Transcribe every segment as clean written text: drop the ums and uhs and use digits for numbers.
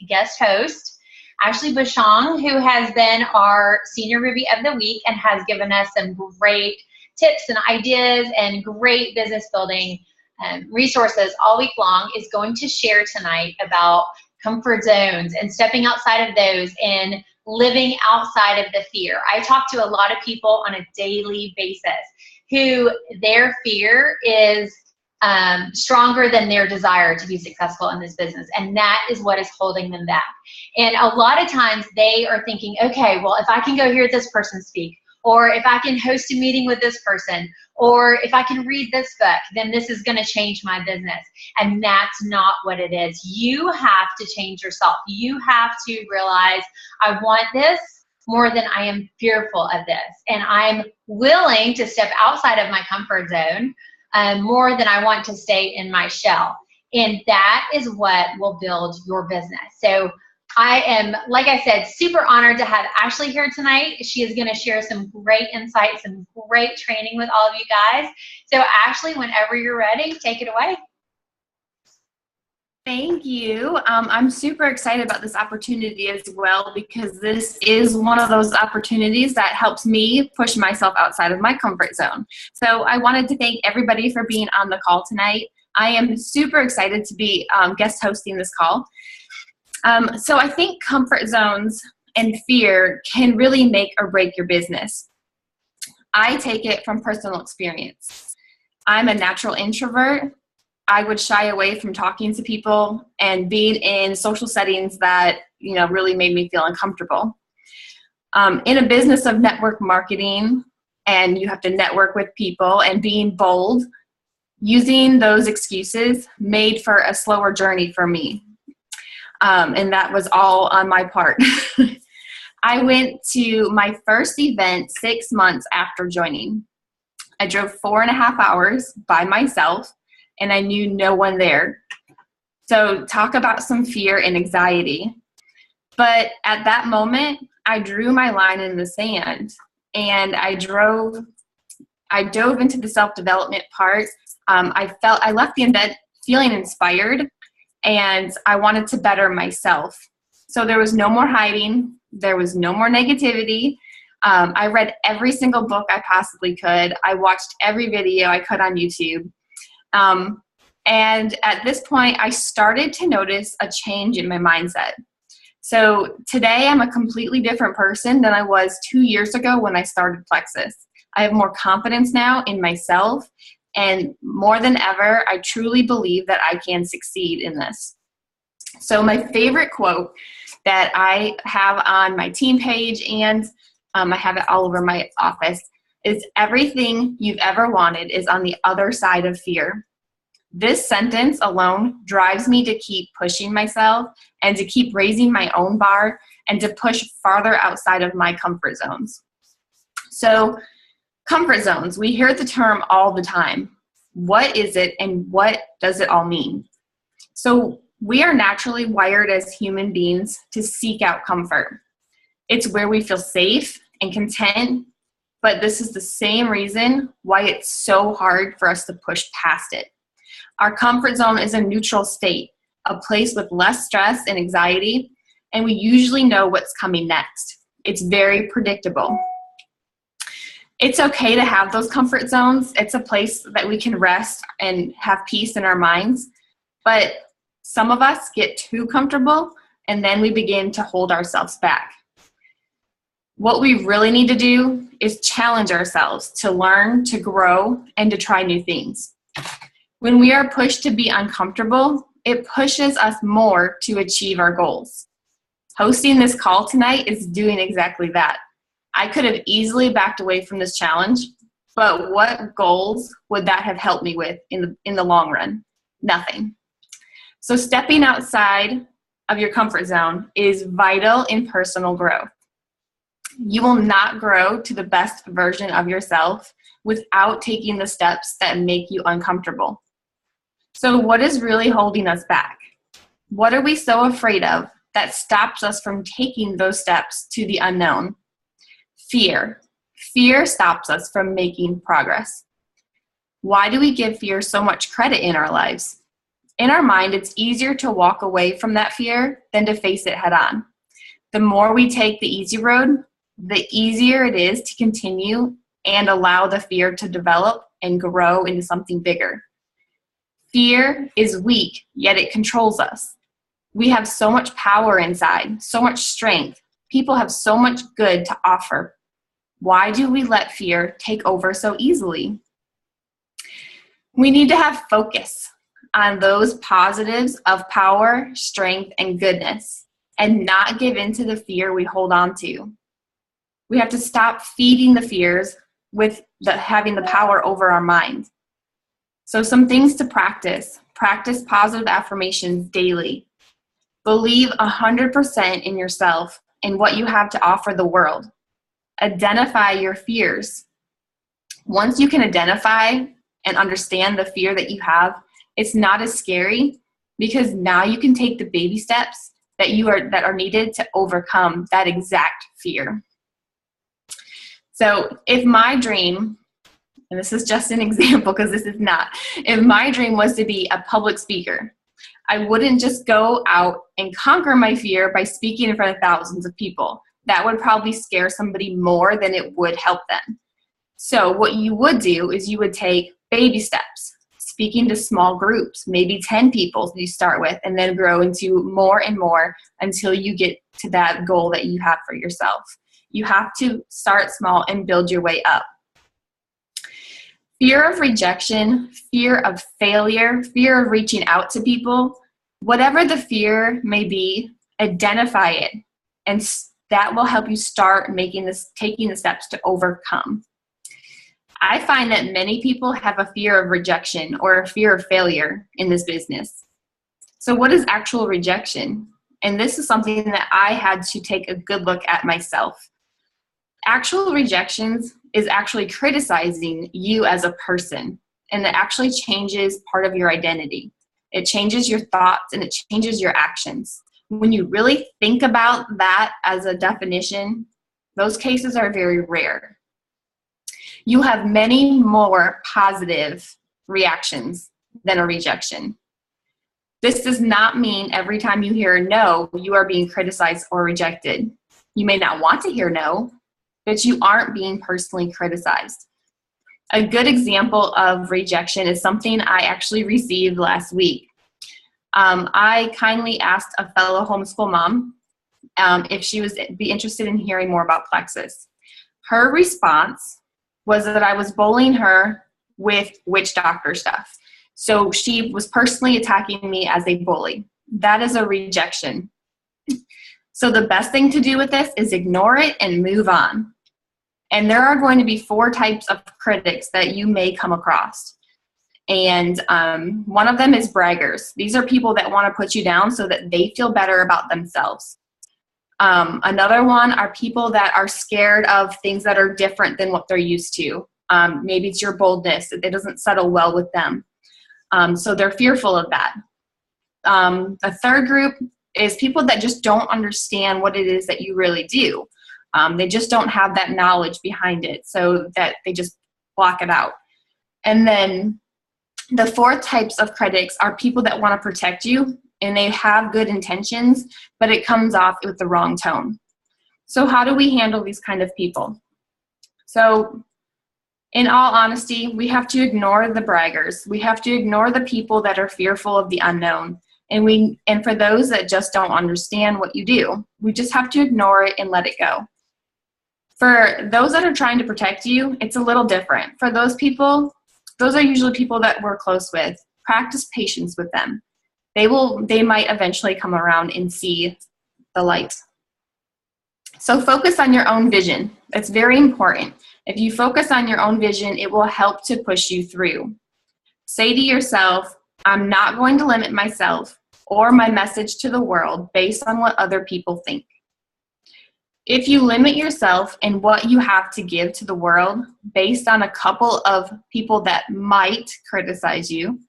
guest host, Ashley Bushong, who has been our Senior Ruby of the Week and has given us some great tips and ideas and great business building resources all week long, is going to share tonight about comfort zones and stepping outside of those and living outside of the fear. I talk to a lot of people on a daily basis who their fear is stronger than their desire to be successful in this business. And that is what is holding them back. And a lot of times they are thinking, okay, well, if I can go hear this person speak, or if I can host a meeting with this person, or if I can read this book, then this is going to change my business. And that's not what it is. You have to change yourself. You have to realize, I want this more than I am fearful of this. And I'm willing to step outside of my comfort zone more than I want to stay in my shell. And that is what will build your business. So I am, like I said, super honored to have Ashley here tonight. She is going to share some great insights, some great training with all of you guys. So Ashley, whenever you're ready, take it away. Thank you. I'm super excited about this opportunity as well, because this is one of those opportunities that helps me push myself outside of my comfort zone. So I wanted to thank everybody for being on the call tonight. I am super excited to be guest hosting this call. So I think comfort zones and fear can really make or break your business. I take it from personal experience. I'm a natural introvert. I would shy away from talking to people and being in social settings that, really made me feel uncomfortable. In a business of network marketing, and you have to network with people and being bold, using those excuses made for a slower journey for me. And that was all on my part. I went to my first event 6 months after joining. I drove 4.5 hours by myself, and I knew no one there. So talk about some fear and anxiety. But at that moment, I drew my line in the sand, and I dove into the self-development part. I left the event feeling inspired, and I wanted to better myself. So there was no more hiding. There was no more negativity. I read every single book I possibly could. I watched every video I could on YouTube. And at this point, I started to notice a change in my mindset. So today, I'm a completely different person than I was 2 years ago when I started Plexus. I have more confidence now in myself. And more than ever, I truly believe that I can succeed in this. So my favorite quote that I have on my team page, and I have it all over my office, is everything you've ever wanted is on the other side of fear. This sentence alone drives me to keep pushing myself and to keep raising my own bar and to push farther outside of my comfort zones. So comfort zones, we hear the term all the time. What is it, and what does it all mean? So we are naturally wired as human beings to seek out comfort. It's where we feel safe and content, but this is the same reason why it's so hard for us to push past it. Our comfort zone is a neutral state, a place with less stress and anxiety, and we usually know what's coming next. It's very predictable. It's okay to have those comfort zones. It's a place that we can rest and have peace in our minds. But some of us get too comfortable, and then we begin to hold ourselves back. What we really need to do is challenge ourselves to learn, to grow, and to try new things. When we are pushed to be uncomfortable, it pushes us more to achieve our goals. Hosting this call tonight is doing exactly that. I could have easily backed away from this challenge, but what goals would that have helped me with in the long run? Nothing. So stepping outside of your comfort zone is vital in personal growth. You will not grow to the best version of yourself without taking the steps that make you uncomfortable. So what is really holding us back? What are we so afraid of that stops us from taking those steps to the unknown? Fear. Fear stops us from making progress. Why do we give fear so much credit in our lives? In our mind, it's easier to walk away from that fear than to face it head on. The more we take the easy road, the easier it is to continue and allow the fear to develop and grow into something bigger. Fear is weak, yet it controls us. We have so much power inside, so much strength. People have so much good to offer. Why do we let fear take over so easily? We need to have focus on those positives of power, strength, and goodness, and not give in to the fear we hold on to. We have to stop feeding the fears with having the power over our mind. So some things to practice. Practice positive affirmations daily. Believe 100% in yourself and what you have to offer the world. Identify your fears. Once you can identify and understand the fear that you have, it's not as scary because now you can take the baby steps that are needed to overcome that exact fear. So if my dream, and this is just an example because this is not, if my dream was to be a public speaker, I wouldn't just go out and conquer my fear by speaking in front of thousands of people. That would probably scare somebody more than it would help them. So what you would do is you would take baby steps, speaking to small groups, maybe 10 people you start with, and then grow into more and more until you get to that goal that you have for yourself. You have to start small and build your way up. Fear of rejection, fear of failure, fear of reaching out to people, whatever the fear may be, identify it, and that will help you start taking the steps to overcome. I find that many people have a fear of rejection or a fear of failure in this business. So what is actual rejection? And this is something that I had to take a good look at myself. Actual rejections is actually criticizing you as a person, and it actually changes part of your identity. It changes your thoughts and it changes your actions. When you really think about that as a definition, those cases are very rare. You have many more positive reactions than a rejection. This does not mean every time you hear a no, you are being criticized or rejected. You may not want to hear no, but you aren't being personally criticized. A good example of rejection is something I actually received last week. I kindly asked a fellow homeschool mom if she would be interested in hearing more about Plexus. Her response was that I was bullying her with witch doctor stuff. So she was personally attacking me as a bully. That is a rejection. So the best thing to do with this is ignore it and move on. And there are going to be 4 types of critics that you may come across. And one of them is braggers. These are people that want to put you down so that they feel better about themselves. Another one are people that are scared of things that are different than what they're used to. Maybe it's your boldness. It doesn't settle well with them. So they're fearful of that. A third group is people that just don't understand what it is that you really do. They just don't have that knowledge behind it, so that they just block it out. And then the 4th types of critics are people that want to protect you, and they have good intentions, but it comes off with the wrong tone. So how do we handle these kind of people? So in all honesty, we have to ignore the braggers. We have to ignore the people that are fearful of the unknown. And for those that just don't understand what you do, we just have to ignore it and let it go. For those that are trying to protect you, it's a little different. For those people, those are usually people that we're close with. Practice patience with them. They might eventually come around and see the light. So focus on your own vision. It's very important. If you focus on your own vision, it will help to push you through. Say to yourself, I'm not going to limit myself or my message to the world based on what other people think. If you limit yourself and what you have to give to the world based on a couple of people that might criticize you,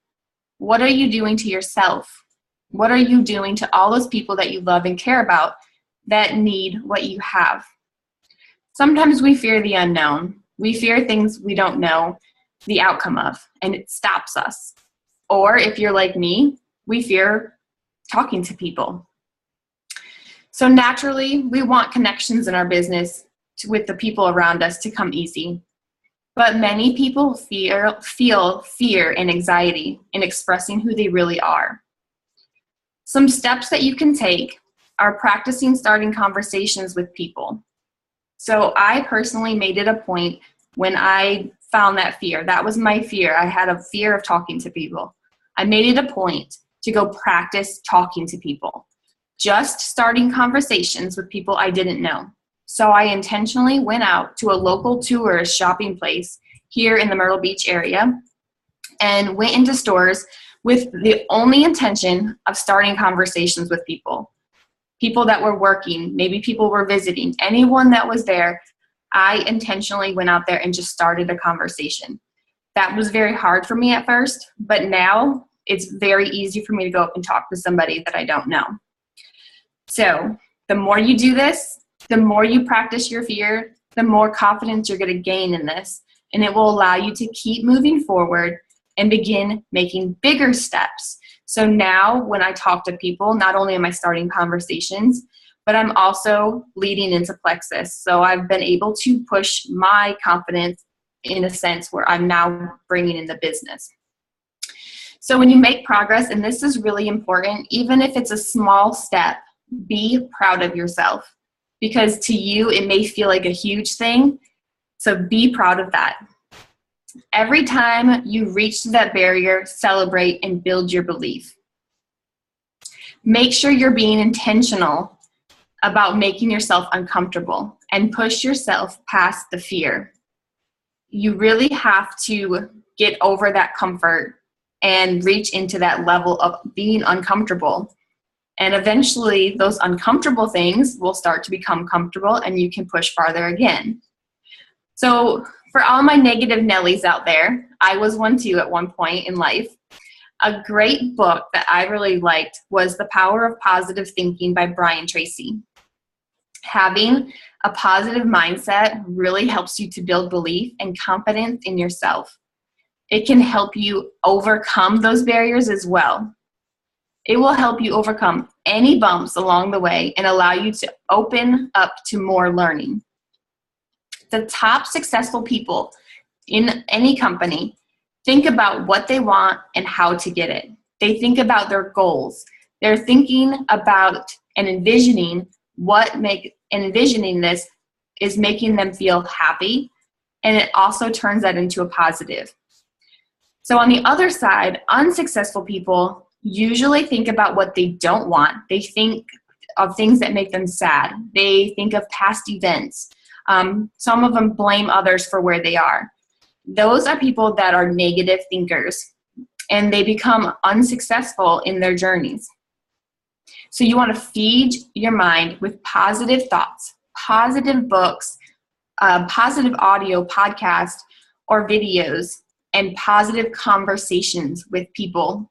what are you doing to yourself? What are you doing to all those people that you love and care about that need what you have? Sometimes we fear the unknown. We fear things we don't know the outcome of, and it stops us. Or if you're like me, We fear talking to people. So naturally, we want connections in our business with the people around us to come easy. But many people feel fear and anxiety in expressing who they really are. Some steps that you can take are practicing starting conversations with people. So I personally made it a point when I found that fear. That was my fear. I had a fear of talking to people. I made it a point to go practice talking to people, just starting conversations with people I didn't know. So I intentionally went out to a local tourist shopping place here in the Myrtle Beach area and went into stores with the only intention of starting conversations with people. People that were working, maybe people were visiting, anyone that was there, I intentionally went out there and just started a conversation. That was very hard for me at first, but now it's very easy for me to go up and talk to somebody that I don't know. So the more you do this, the more you practice your fear, the more confidence you're going to gain in this, and it will allow you to keep moving forward and begin making bigger steps. So now when I talk to people, not only am I starting conversations, but I'm also leading into plexus. So I've been able to push my confidence in a sense where I'm now bringing in the business. So when you make progress, and this is really important, even if it's a small step, be proud of yourself, because to you it may feel like a huge thing. So be proud of that. Every time you reach that barrier, celebrate and build your belief. Make sure you're being intentional about making yourself uncomfortable and push yourself past the fear. You really have to get over that comfort and reach into that level of being uncomfortable. And eventually those uncomfortable things will start to become comfortable and you can push farther again. So for all my negative Nellies out there, I was one too at one point in life. A great book that I really liked was The Power of Positive Thinking by Brian Tracy. Having a positive mindset really helps you to build belief and confidence in yourself. It can help you overcome those barriers as well. It will help you overcome any bumps along the way and allow you to open up to more learning. The top successful people in any company think about what they want and how to get it. They think about their goals. They're thinking about and envisioning envisioning this is making them feel happy, and it also turns that into a positive. So on the other side, unsuccessful people usually think about what they don't want. They think of things that make them sad. They think of past events. Some of them blame others for where they are. Those are people that are negative thinkers, and they become unsuccessful in their journeys. So you want to feed your mind with positive thoughts, positive books, positive audio, podcasts, or videos, and positive conversations with people.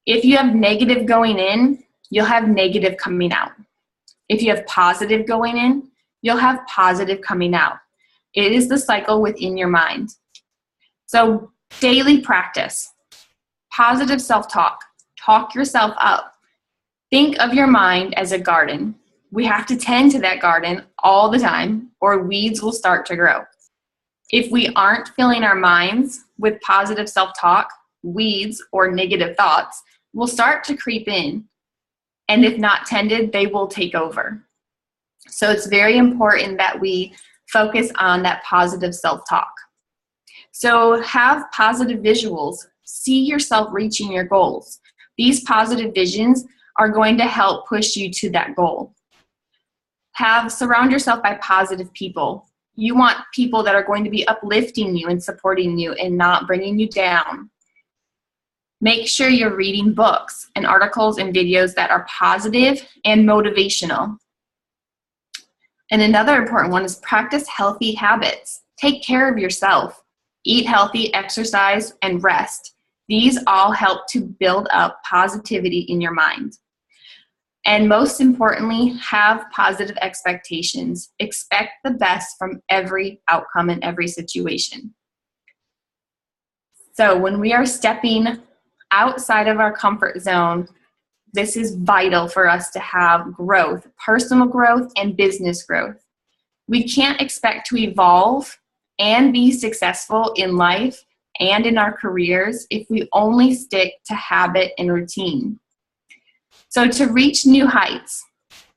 If you have negative going in, you'll have negative coming out. If you have positive going in, you'll have positive coming out. It is the cycle within your mind. So daily practice, positive self-talk, talk yourself up. Think of your mind as a garden. We have to tend to that garden all the time or weeds will start to grow. If we aren't filling our minds with positive self-talk, weeds or negative thoughts will start to creep in. And if not tended, they will take over. So it's very important that we focus on that positive self-talk. So have positive visuals. See yourself reaching your goals. These positive visions are going to help push you to that goal. Surround yourself by positive people. You want people that are going to be uplifting you and supporting you and not bringing you down. Make sure you're reading books and articles and videos that are positive and motivational. And another important one is practice healthy habits. Take care of yourself. Eat healthy, exercise, and rest. These all help to build up positivity in your mind. And most importantly, have positive expectations. Expect the best from every outcome in every situation. So when we are stepping outside of our comfort zone, this is vital for us to have growth, personal growth and business growth. We can't expect to evolve and be successful in life and in our careers if we only stick to habit and routine. So to reach new heights,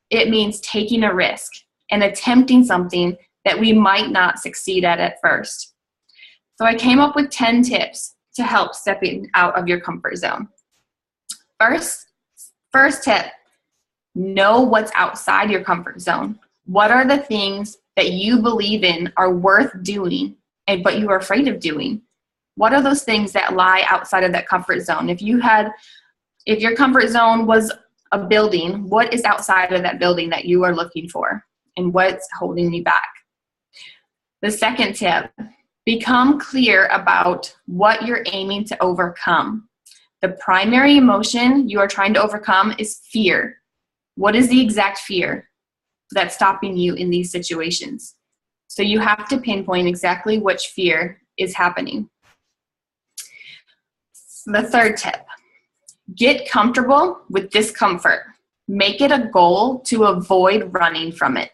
it means taking a risk and attempting something that we might not succeed at first. So I came up with 10 tips to help stepping out of your comfort zone. First tip, know what's outside your comfort zone. What are the things that you believe in are worth doing, but you are afraid of doing? What are those things that lie outside of that comfort zone? If your comfort zone was a building, what is outside of that building that you are looking for, and what's holding you back? The second tip, become clear about what you're aiming to overcome. The primary emotion you are trying to overcome is fear. What is the exact fear that's stopping you in these situations? So you have to pinpoint exactly which fear is happening. The third tip, get comfortable with discomfort. Make it a goal to avoid running from it.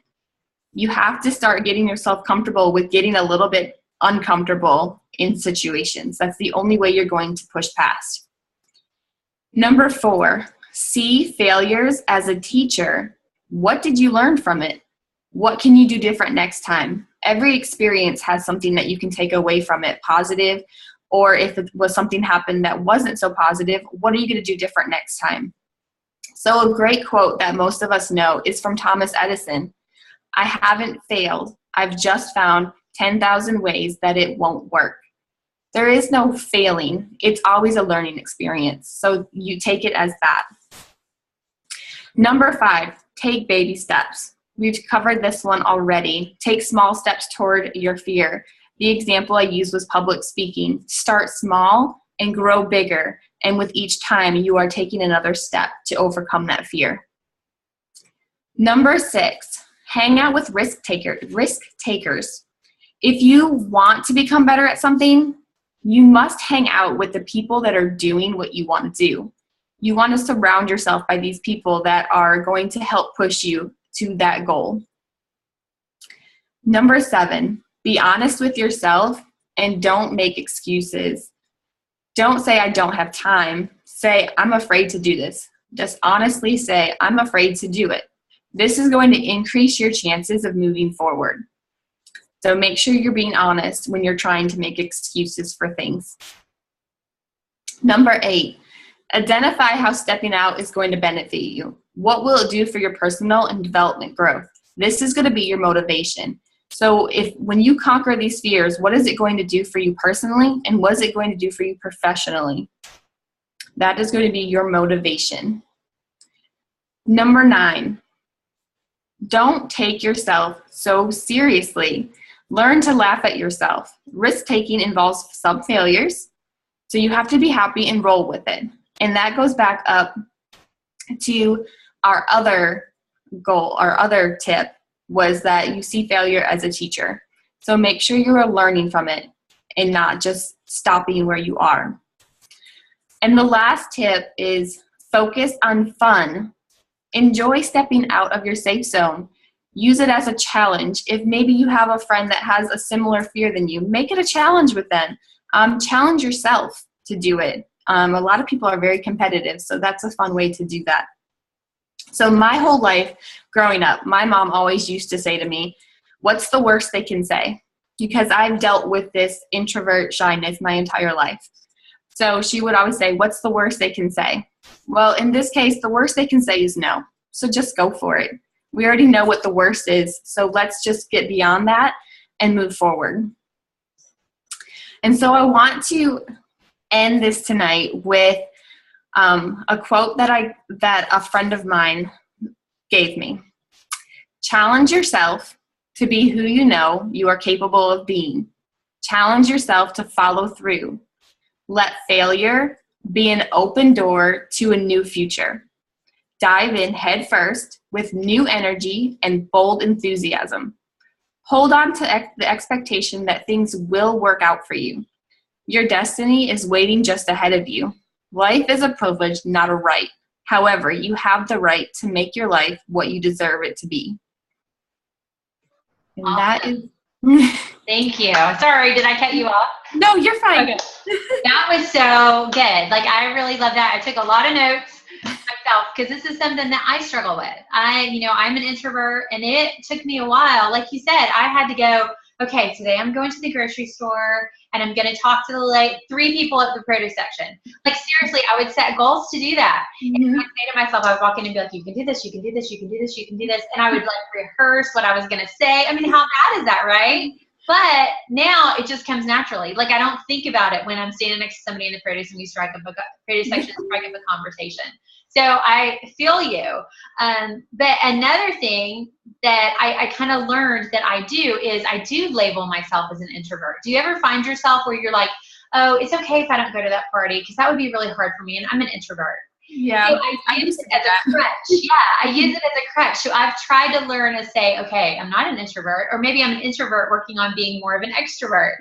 You have to start getting yourself comfortable with getting a little bit uncomfortable in situations. That's the only way you're going to push past. Number 4, see failures as a teacher. What did you learn from it? What can you do different next time? Every experience has something that you can take away from it, positive, or if it was something happened that wasn't so positive, what are you going to do different next time? So a great quote that most of us know is from Thomas Edison. I haven't failed. I've just found 10,000 ways that it won't work. There is no failing. It's always a learning experience. So you take it as that. Number 5, take baby steps. We've covered this one already. Take small steps toward your fear. The example I used was public speaking. Start small and grow bigger. And with each time, you are taking another step to overcome that fear. Number 6, hang out with risk takers. If you want to become better at something, you must hang out with the people that are doing what you want to do. You want to surround yourself by these people that are going to help push you to that goal. Number 7, be honest with yourself and don't make excuses. Don't say, I don't have time. Say, I'm afraid to do this. Just honestly say, I'm afraid to do it. This is going to increase your chances of moving forward. So make sure you're being honest when you're trying to make excuses for things. Number 8, identify how stepping out is going to benefit you. What will it do for your personal and development growth? This is going to be your motivation. So when you conquer these fears, what is it going to do for you personally, and what is it going to do for you professionally? That is going to be your motivation. Number 9, don't take yourself so seriously. Learn to laugh at yourself. Risk-taking involves some failures, so you have to be happy and roll with it. And that goes back up to our other goal, our other tip was that you see failure as a teacher. So make sure you are learning from it and not just stopping where you are. And the last tip is focus on fun. Enjoy stepping out of your safe zone. Use it as a challenge. If maybe you have a friend that has a similar fear than you, make it a challenge with them. Challenge yourself to do it. A lot of people are very competitive, so that's a fun way to do that. So my whole life growing up, my mom always used to say to me, what's the worst they can say? Because I've dealt with this introvert shyness my entire life. So she would always say, what's the worst they can say? Well, in this case, the worst they can say is no. So just go for it. We already know what the worst is, so let's just get beyond that and move forward. And so I want to end this tonight with a quote that a friend of mine gave me. Challenge yourself to be who you know you are capable of being. Challenge yourself to follow through. Let failure be an open door to a new future. Dive in head first with new energy and bold enthusiasm. Hold on to the expectation that things will work out for you. Your destiny is waiting just ahead of you. Life is a privilege, not a right. However, you have the right to make your life what you deserve it to be. And that is... Thank you. Sorry, did I cut you off? No, you're fine. Okay. That was so good. Like, I really love that. I took a lot of notes myself because this is something that I struggle with. I'm an introvert, and it took me a while. Like you said, I had to go, okay, today I'm going to the grocery store and I'm going to talk to the 3 people at the produce section. Like, seriously, I would set goals to do that. And I would say to myself, I would walk in and be like, you can do this, you can do this, you can do this, you can do this. And I would rehearse what I was going to say. I mean, how bad is that, right? But now it just comes naturally. Like, I don't think about it when I'm standing next to somebody in the produce and we strike up a produce section, strike up a conversation. So I feel you. But another thing that I kind of learned that I do is I do label myself as an introvert. Do you ever find yourself where you're like, oh, it's okay if I don't go to that party because that would be really hard for me and I'm an introvert? Yeah. So I use it as a crutch. Yeah, I use it as a crutch. So I've tried to learn to say, okay, I'm not an introvert, or maybe I'm an introvert working on being more of an extrovert.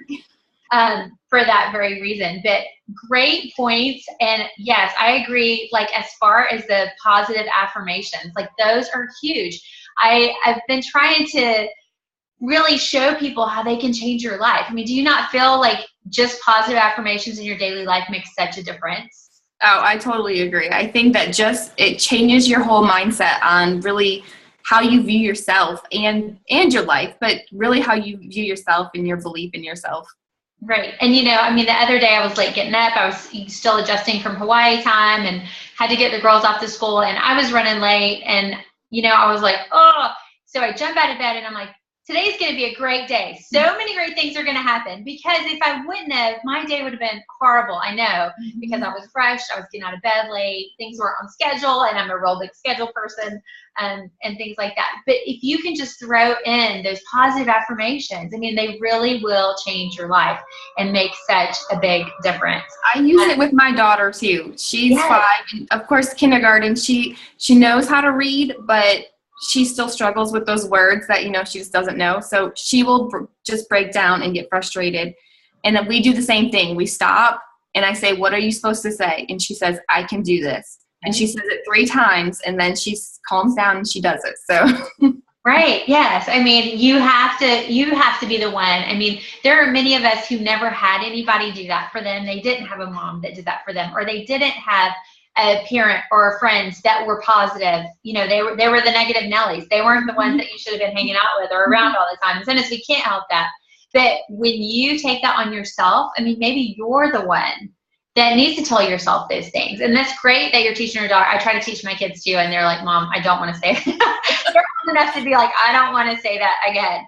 For that very reason. But great points. And yes, I agree. Like, as far as the positive affirmations, like, those are huge. I've been trying to really show people how they can change your life. I mean, do you not feel like just positive affirmations in your daily life makes such a difference? Oh, I totally agree. I think that it changes your whole mindset on really how you view yourself and your life, but really how you view yourself and your belief in yourself. Right. And, the other day I was late getting up. I was still adjusting from Hawaii time and had to get the girls off to school, and I was running late, and, I was like, oh, so I jump out of bed and I'm like, today's going to be a great day. So many great things are going to happen, because if I wouldn't have, my day would have been horrible. I know, because I was rushed. I was getting out of bed late. Things weren't on schedule, and I'm a real big schedule person, and things like that. But if you can just throw in those positive affirmations, they really will change your life and make such a big difference. I use it with my daughter too. She's 5, and of course, kindergarten. She knows how to read, but she still struggles with those words that, she just doesn't know. So she will just break down and get frustrated. And then we do the same thing. We stop and I say, what are you supposed to say? And she says, I can do this. And she says it 3 times, and then she calms down and she does it. So. Right. Yes. You have to be the one. There are many of us who never had anybody do that for them. They didn't have a mom that did that for them, or they didn't have a parent or friends that were positive. They were the negative Nellies. They weren't the ones that you should have been hanging out with or around all the time. And sometimes we can't help that. But when you take that on yourself, maybe you're the one that needs to tell yourself those things. And that's great that you're teaching your daughter. I try to teach my kids too, and they're like, Mom, I don't want to say that. They're old enough to be like, I don't want to say that again.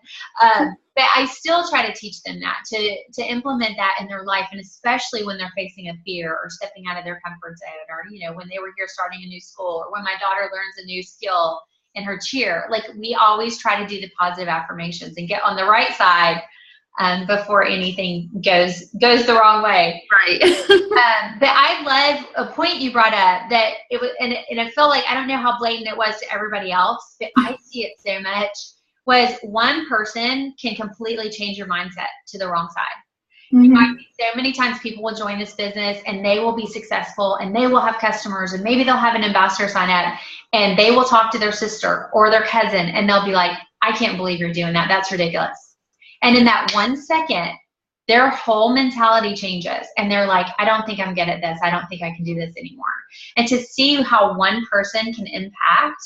But I still try to teach them that, to implement that in their life, and especially when they're facing a fear or stepping out of their comfort zone, or, when they were here starting a new school, or when my daughter learns a new skill in her cheer. Like, we always try to do the positive affirmations and get on the right side before anything goes the wrong way. Right. But I love a point you brought up, that it was, and I feel like, I don't know how blatant it was to everybody else, but I see it so much, was one person can completely change your mindset to the wrong side. I see so many times people will join this business and they will be successful and they will have customers, and maybe they'll have an ambassador sign up, and they will talk to their sister or their cousin, and they'll be like, I can't believe you're doing that. That's ridiculous. And in that 1 second, their whole mentality changes, and they're like, I don't think I'm good at this. I don't think I can do this anymore. And to see how one person can impact,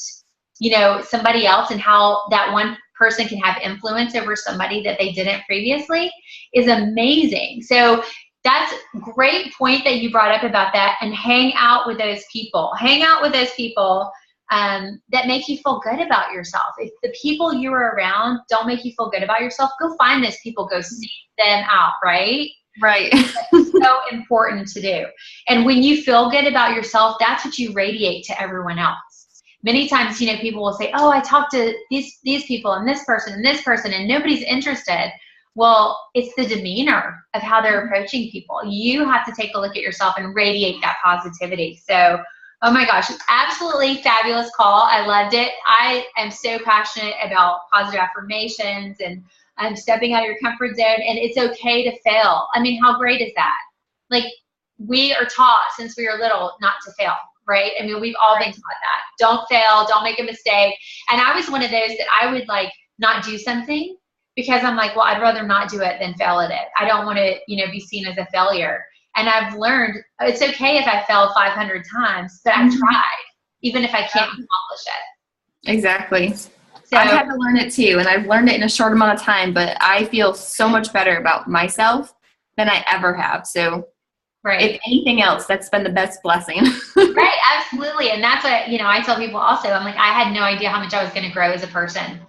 somebody else, and how that one person can have influence over somebody that they didn't previously, is amazing. So that's a great point that you brought up about that. And hang out with those people. Hang out with those people that make you feel good about yourself. If the people you are around don't make you feel good about yourself, go find those people, go seek them out, right? Right. It's so important to do. And when you feel good about yourself, that's what you radiate to everyone else. Many times, people will say, oh, I talked to these people and this person, and nobody's interested. Well, it's the demeanor of how they're approaching people. You have to take a look at yourself and radiate that positivity. So, oh my gosh, absolutely fabulous call. I loved it. I am so passionate about positive affirmations and stepping out of your comfort zone, and it's okay to fail. How great is that? Like, we are taught since we were little not to fail, right? I mean, we've all been taught that. Don't fail, don't make a mistake. And I was one of those that I would like not do something because I'm like, well, I'd rather not do it than fail at it. I don't want to, be seen as a failure. And I've learned it's okay if I failed 500 times, but I've tried, even if I can't accomplish it. Exactly. So, I've had to learn it too, and I've learned it in a short amount of time, but I feel so much better about myself than I ever have. So if anything else, that's been the best blessing. Right, absolutely. And that's what, I tell people also, I'm like, I had no idea how much I was going to grow as a person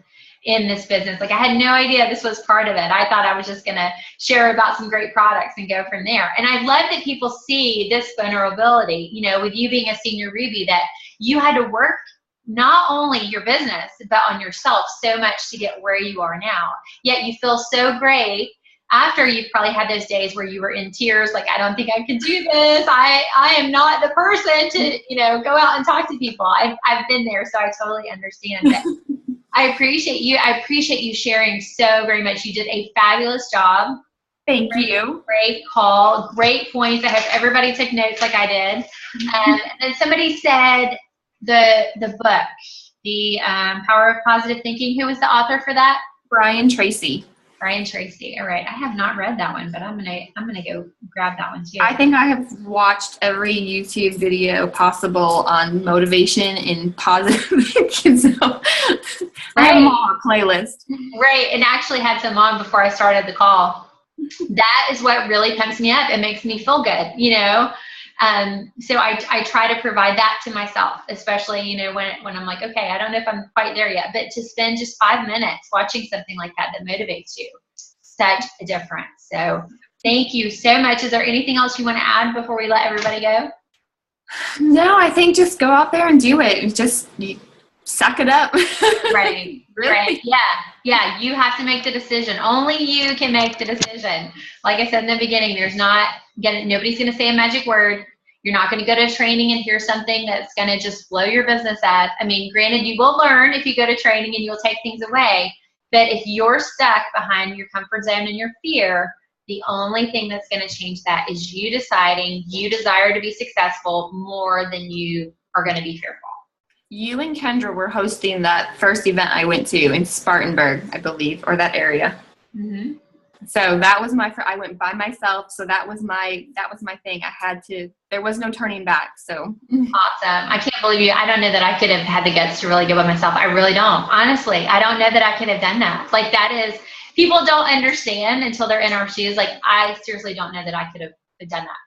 in this business. Like I had no idea this was part of it. I thought I was just going to share about some great products and go from there. And I love that people see this vulnerability, with you being a senior Ruby, that you had to work not only your business, but on yourself so much to get where you are now. Yet you feel so great after you've probably had those days where you were in tears, like, I don't think I can do this. I am not the person to, go out and talk to people. I've been there, so I totally understand it. I appreciate you. I appreciate you sharing so very much. You did a fabulous job. Thank you. Great call. Great points. I hope everybody took notes like I did. And then somebody said the book, The Power of Positive Thinking. Who was the author for that? Brian Tracy. Brian Tracy. All right. I have not read that one, but I'm gonna go grab that one too. I think I have watched every YouTube video possible on motivation and positive thinking. So I have them all on a playlist. Right. And actually had some on before I started the call. That is what really pumps me up. It makes me feel good, So I try to provide that to myself, especially, when I'm like, okay, I don't know if I'm quite there yet, but to spend just 5 minutes watching something like that motivates you, such a difference. So thank you so much. Is there anything else you want to add before we let everybody go? No, I think just go out there and do it. Just suck it up. Right. Really? Right. Yeah. You have to make the decision. Only you can make the decision. Like I said in the beginning, nobody's going to say a magic word. You're not going to go to training and hear something that's going to just blow your business up. I mean, granted, you will learn if you go to training and you'll take things away. But if you're stuck behind your comfort zone and your fear, the only thing that's going to change that is you deciding you desire to be successful more than you are going to be fearful. You and Kendra were hosting that first event I went to in Spartanburg, I believe, or that area. Mm-hmm. So that was I went by myself. So that was my thing. There was no turning back. So awesome. I can't believe you. I don't know that I could have had the guts to really go by myself. I really don't. Honestly, I don't know that I could have done that. Like people don't understand until they're in our shoes. Like I seriously don't know that I could have done that.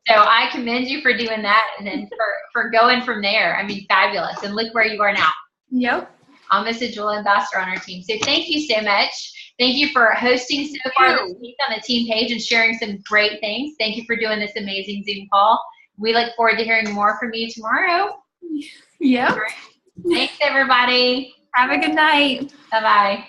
So I commend you for doing that and then for going from there. I mean, fabulous. And look where you are now. Yep. Almost a dual ambassador on our team. So thank you so much. Thank you for hosting so far this week on the team page and sharing some great things. Thank you for doing this amazing Zoom call. We look forward to hearing more from you tomorrow. Yep. Right. Thanks, everybody. Have a good night. Bye-bye.